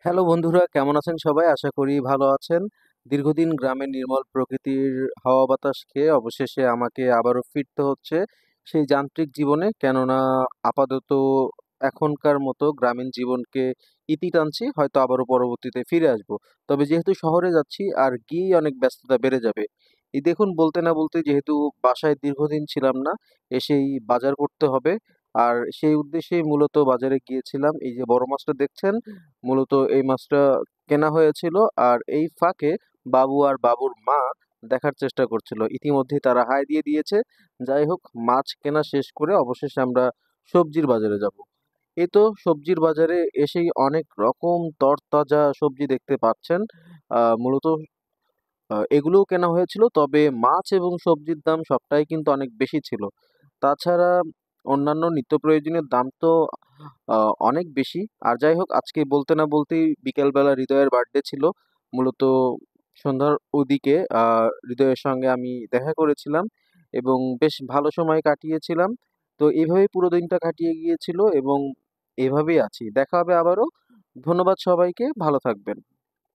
Hello বন্ধুরা, কেমন আছেন সবাই? আশা করি ভালো আছেন। দীর্ঘদিন গ্রামের নির্মল প্রকৃতির হাওয়া বাতাস খেয়ে অবশেষে আমাকে আবারও ফিরতে হচ্ছে সেই যান্ত্রিক জীবনে। কেননা আপাতত এখনকার মতো গ্রামীণ জীবনকে ইতি টানছি। হয়তো আবারও পরবর্তীতে ফিরে আসবো। তবে যেহেতু শহরে যাচ্ছি আর গিয়েই অনেক ব্যস্ততা বেড়ে যাবে। এই দেখুন, বলতে না বলতে যেহেতু বাসায় দীর্ঘদিন ছিলাম না, এসেই বাজার করতে হবে। আর সেই উদ্দেশ্যেই মূলত বাজারে গিয়েছিলাম। এই যে বড় মাছটা দেখছেন, মূলত এই মাছটা কেনা হয়েছিল। আর এই ফাঁকে বাবু আর বাবুর মা দেখার চেষ্টা করছিল। ইতিমধ্যেই তারা হাই দিয়ে দিয়েছে। যাই হোক, মাছ কেনা শেষ করে অবশেষে আমরা সবজির বাজারে যাব। এই তো সবজির বাজারে এসেই অনেক রকম তরতাজা সবজি দেখতে পাচ্ছেন। মূলত এগুলোও কেনা হয়েছিল। তবে মাছ এবং সবজির দাম সবটাই কিন্তু অনেক বেশি ছিল। তাছাড়া অন্যান্য নিত্য প্রয়োজনীয় দাম তো আ অনেক বেশি। আর যাই হোক, আজকে বলতে না বলতেই বিকেলবেলা হৃদয়ের বার্থডে ছিল। মূলত সন্ধ্যার ওদিকে হৃদয়ের সঙ্গে আমি দেখা করেছিলাম এবং বেশ ভালো সময় কাটিয়েছিলাম। তো এভাবেই পুরো দিনটা কাটিয়ে গিয়েছিল এবং এভাবেই আছি। দেখা হবে আবারও। ধন্যবাদ সবাইকে। ভালো থাকবেন।